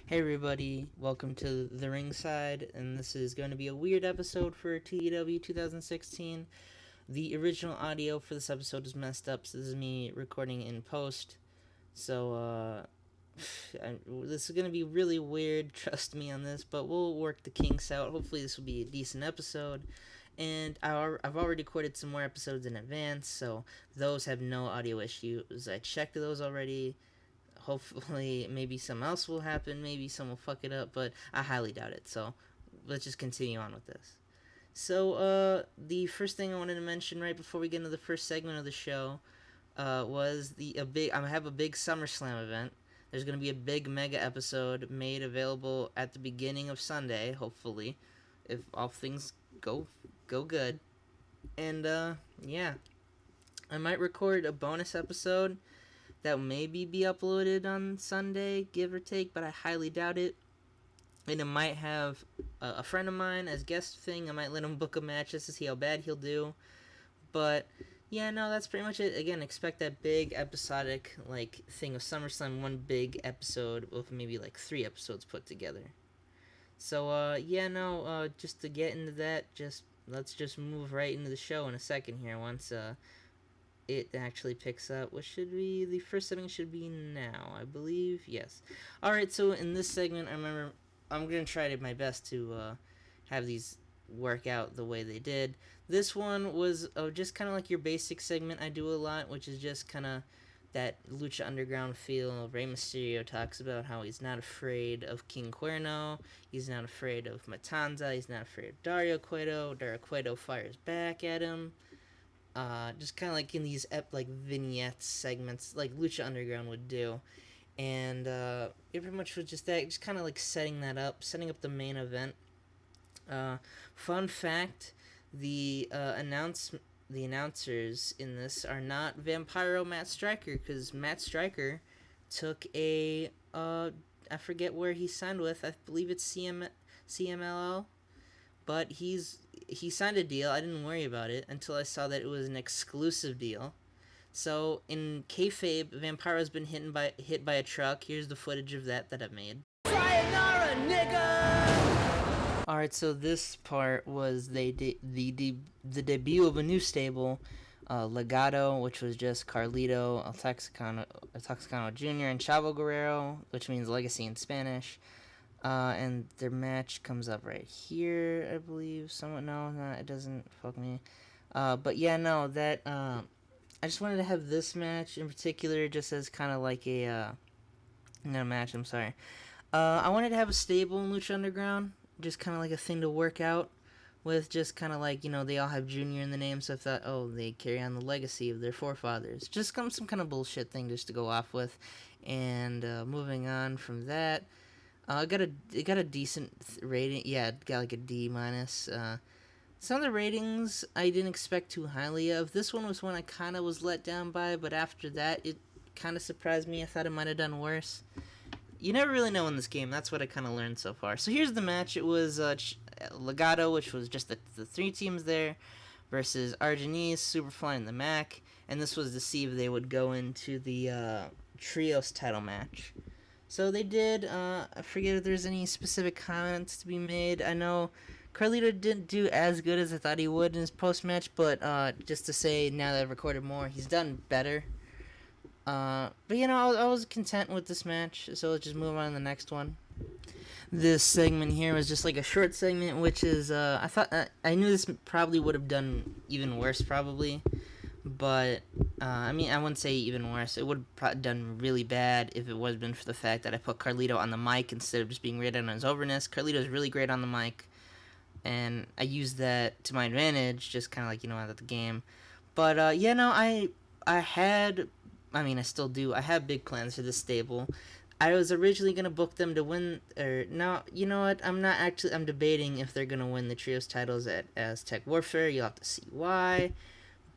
Hey everybody, welcome to the ringside, and this is going to be a weird episode for TEW 2016. The original audio for this episode is messed up, so this is me recording in post. So, this is going to be really weird, trust me on this, but we'll work the kinks out. Hopefully this will be a decent episode. And I've already recorded some more episodes in advance, so those have no audio issues. I checked those already. Hopefully, maybe something else will happen. Maybe someone will fuck it up, but I highly doubt it. So, let's just continue on with this. So, the first thing I wanted to mention right before we get into the first segment of the show was I have a big SummerSlam event. There's going to be a big mega episode made available at the beginning of Sunday, hopefully, if all things go good. And yeah, I might record a bonus episode that will maybe be uploaded on Sunday, give or take, but I highly doubt it. And it might have a friend of mine as guest thing. I might let him book a match just to see how bad he'll do. But yeah, no, that's pretty much it. Again, expect that big episodic thing of SummerSlam, one big episode with maybe 3 episodes put together. So yeah, no, just to get into that, let's just move right into the show in a second here. Once it actually picks up. What should be the first segment? Should be now, I believe. Yes. All right. So in this segment, I'm gonna try my best to have these work out the way they did. This one was just kind of like your basic segment I do a lot, which is just kind of that Lucha Underground feel. Rey Mysterio talks about how he's not afraid of King Cuerno. He's not afraid of Matanza. He's not afraid of Dario Cueto. Dario Cueto fires back at him. Just kind of like in these vignettes segments like Lucha Underground would do. And it pretty much was just that, just kind of like setting up the main event. Fun fact, the announcers in this are not Vampiro Matt Striker, because Matt Striker took I forget where he signed with. I believe it's CMLL, but he signed a deal. I didn't worry about it until I saw that it was an exclusive deal. So in kayfabe, Vampiro's been hit by a truck. Here's the footage of that I've made. Sayonara, nigga! All right, so this part was the debut of a new stable, Legado, which was just Carlito, El Texicano Jr., and Chavo Guerrero, which means legacy in Spanish. And their match comes up right here, I believe. No, it doesn't. Fuck me. But yeah, no, that, I just wanted to have this match in particular just as kind of like not a match, I'm sorry. I wanted to have a stable in Lucha Underground, just kind of like a thing to work out with, just kind of like, they all have Junior in the name, so I thought, they carry on the legacy of their forefathers. Just some kind of bullshit thing just to go off with. And moving on from that, it got a decent rating. Yeah, it got like a D minus. Some of the ratings I didn't expect too highly of. This one was one I kind of was let down by, but after that, it kind of surprised me. I thought it might have done worse. You never really know in this game. That's what I kind of learned so far. So here's the match. It was Legado, which was just the 3 teams there, versus Argenese, Superfly, and the Mac. And this was to see if they would go into the Trios title match. So they did. I forget if there's any specific comments to be made. I know Carlito didn't do as good as I thought he would in his post-match, but just to say, now that I've recorded more, he's done better. But I was content with this match, so let's just move on to the next one. This segment here was just like a short segment, which is, I thought, I knew this probably would have done even worse, probably. But, I wouldn't say even worse. It would have done really bad if it wasn't been for the fact that I put Carlito on the mic instead of just being rated on his overness. Carlito's really great on the mic, and I used that to my advantage, just kind of like, out of the game. But, I still do. I have big plans for this stable. I was originally going to book them to win, no, you know what, I'm debating if they're going to win the Trios titles at Aztec Warfare. You'll have to see why.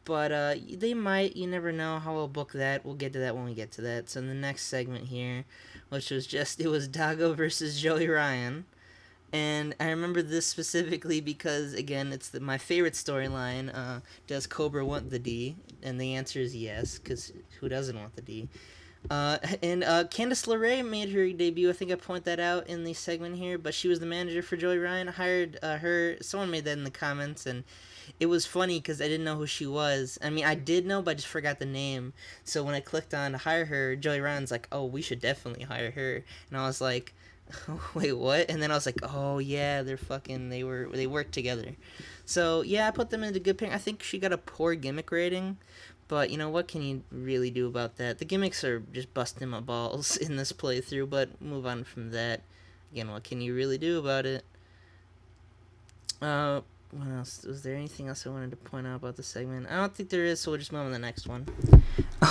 But they might. You never know how I'll book that. We'll get to that when we get to that. So in the next segment here, which was it was Dago versus Joey Ryan. And I remember this specifically because, again, it's my favorite storyline. Does Cobra want the D? And the answer is yes, because who doesn't want the D? And Candice LeRae made her debut. I think I point that out in the segment here, but she was the manager for Joey Ryan. Hired her. Someone made that in the comments, and it was funny because I didn't know who she was. I mean, I did know, but I just forgot the name. So when I clicked on to hire her, Joey Ryan's like, "Oh, we should definitely hire her," and I was like, "Wait, what?" And then I was like, "Oh yeah, they worked together." So yeah, I put them into good pairing. I think she got a poor gimmick rating. But, you know, what can you really do about that? The gimmicks are just busting my balls in this playthrough, but move on from that. Again, what can you really do about it? What else? Was there anything else I wanted to point out about the segment? I don't think there is, so we'll just move on to the next one.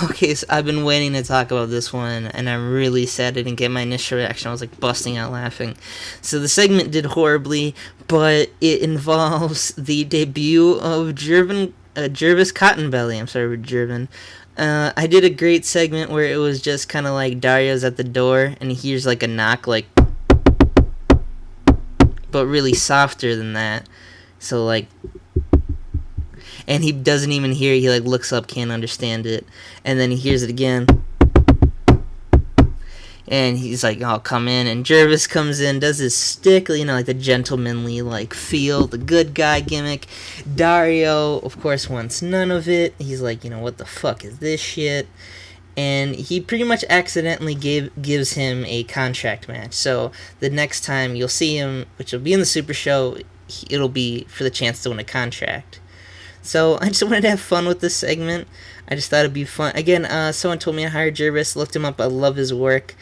Okay, so I've been waiting to talk about this one, and I'm really sad I didn't get my initial reaction. I was, like, busting out laughing. So the segment did horribly, but it involves the debut of Jervis Cottonbelly. I'm sorry, Jervin. I did a great segment where it was just kind of like Dario's at the door, and he hears, like, a knock, like, but really softer than that. So, like, and he doesn't even hear it. He, like, looks up, can't understand it. And then he hears it again. And he's like, "Oh, come in." And Jervis comes in, does his stick, you know, like the gentlemanly, like, feel, the good guy gimmick. Dario, of course, wants none of it. He's like, you know, what the fuck is this shit? And he pretty much accidentally gives him a contract match. So the next time you'll see him, which will be in the Super Show, it'll be for the chance to win a contract. So I just wanted to have fun with this segment. I just thought it'd be fun. Again, someone told me I hired Jervis, looked him up. I love his work.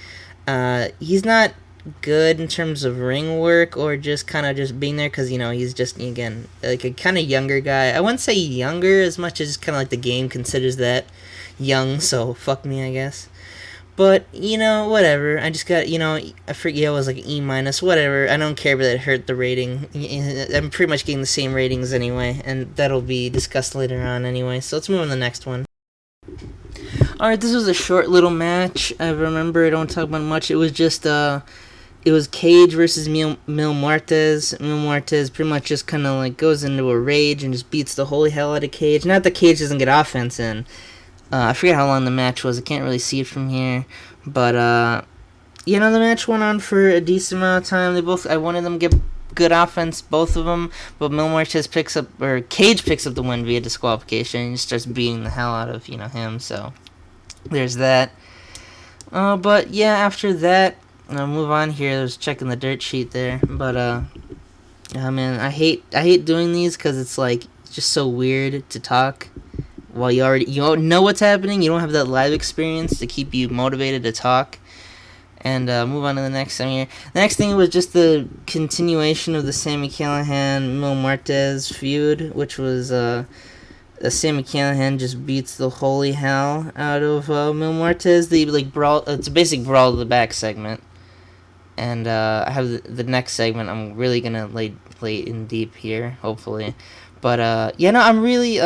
He's not good in terms of ring work or just kind of just being there because, you know, he's just, again, like a kind of younger guy. I wouldn't say younger as much as kind of like the game considers that young, so fuck me, I guess. But, you know, whatever. I just got, you know, I forget, it was like E-, whatever. I don't care, but it hurt the rating. I'm pretty much getting the same ratings anyway, and that'll be discussed later on anyway. So let's move on to the next one. Alright, this was a short little match. I remember, I don't talk about much. It was just, it was Cage versus Mil Muertes. Mil Muertes pretty much just kind of like goes into a rage and just beats the holy hell out of Cage. Not that Cage doesn't get offense in. I forget how long the match was. I can't really see it from here. But, you know, the match went on for a decent amount of time. I wanted them to get good offense, both of them. But Mil Muertes Cage picks up the win via disqualification. And he starts beating the hell out of, you know, him. So, there's that. But, yeah, after that, I'll move on here. I was checking the dirt sheet there. But, man, I hate doing these because it's, like, it's just so weird to talk. Well, you know what's happening. You don't have that live experience to keep you motivated to talk. And move on to the next thing here. The next thing was just the continuation of the Sami Callihan Mil Muertes feud, which was Sami Callihan just beats the holy hell out of Mil Muertes. The like brawl. It's a basic brawl to the back segment. And I have the next segment. I'm really gonna lay in deep here, hopefully. But yeah, no, I'm really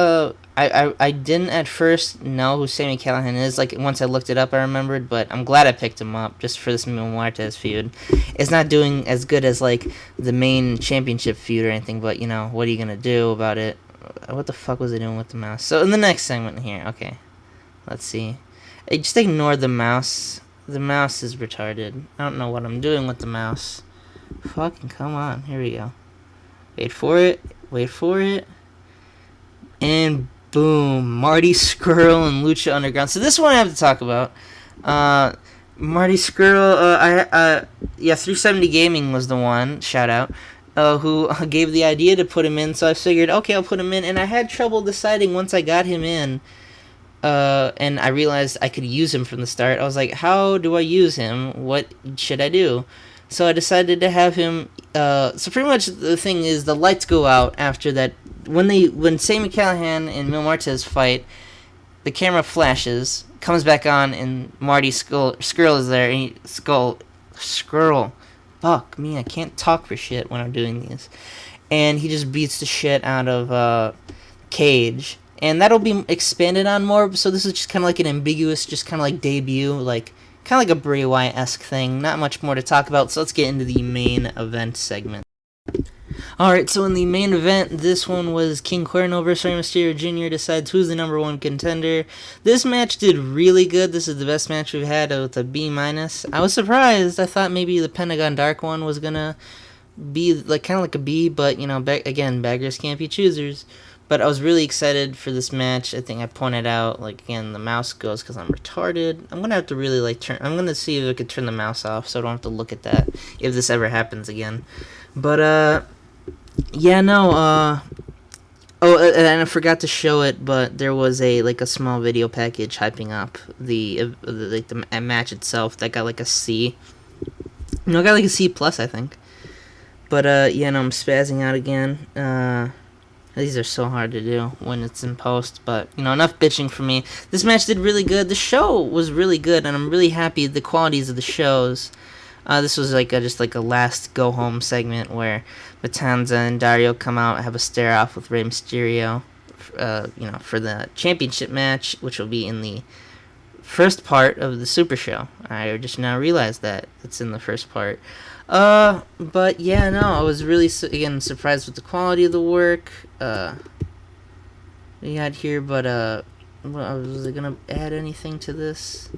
I didn't at first know who Sami Callihan is. Like, once I looked it up, I remembered. But I'm glad I picked him up just for this Mil Muertes feud. It's not doing as good as, like, the main championship feud or anything. But, you know, what are you going to do about it? What the fuck was I doing with the mouse? So, in the next segment here. Okay. Let's see. Hey, just ignore the mouse. The mouse is retarded. I don't know what I'm doing with the mouse. Fucking come on. Here we go. Wait for it. Wait for it. And boom, Marty Scurll and Lucha Underground. So this one I have to talk about. Marty Scurll, 370 Gaming was the one, shout out, who gave the idea to put him in. So I figured, okay, I'll put him in. And I had trouble deciding once I got him in, and I realized I could use him from the start. I was like, how do I use him? What should I do? So I decided to have him. So pretty much the thing is, the lights go out after that. When Sami Callihan and Mil Muertes fight, the camera flashes, comes back on, and Marty Scurll is there. And Scurll. Fuck me, I can't talk for shit when I'm doing these. And he just beats the shit out of Cage. And that'll be expanded on more. So this is just kind of like an ambiguous, just kind of like debut, like kind of like a Bray Wyatt-esque thing. Not much more to talk about. So let's get into the main event segment. Alright, so in the main event, this one was King Cuerno versus Rey Mysterio Jr. decides who's the number one contender. This match did really good. This is the best match we've had with a B-. I was surprised. I thought maybe the Pentagon Dark one was gonna be like kind of like a B, but you know, again, beggars can't be choosers. But I was really excited for this match. I think I pointed out, like, again, the mouse goes because I'm retarded. I'm gonna have to really like I'm gonna see if I could turn the mouse off so I don't have to look at that if this ever happens again. But yeah, no, oh, and I forgot to show it, but there was a small video package hyping up the match itself that got like a C. No, it got like a C plus, I think. But yeah, no, I'm spazzing out again. These are so hard to do when it's in post, but you know, enough bitching for me. This match did really good. The show was really good, and I'm really happy with the qualities of the shows. This was just like a last go home segment where Matanza and Dario come out, have a stare off with Rey Mysterio, you know, for the championship match, which will be in the first part of the Super Show. I just now realized that it's in the first part. But yeah, no, I was really again surprised with the quality of the work we had here. But was I gonna add anything to this?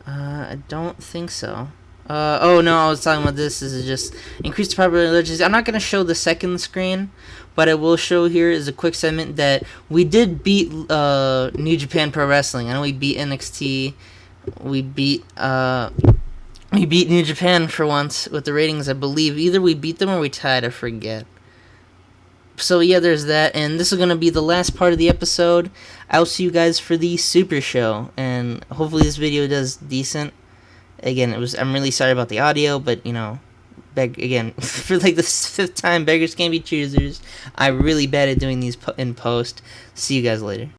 I don't think so. Oh no, I was talking about this. This is just increased probability. I'm not gonna show the second screen, but I will show here is a quick segment that we did beat New Japan Pro Wrestling. I know we beat NXT. We beat New Japan for once with the ratings. I believe either we beat them or we tied. I forget. So yeah, there's that, and this is gonna be the last part of the episode. I'll see you guys for the Super Show, and hopefully this video does decent. Again, I'm really sorry about the audio, but you know, again, for like the 5th time, beggars can't be choosers. I'm really bad at doing these in post. See you guys later.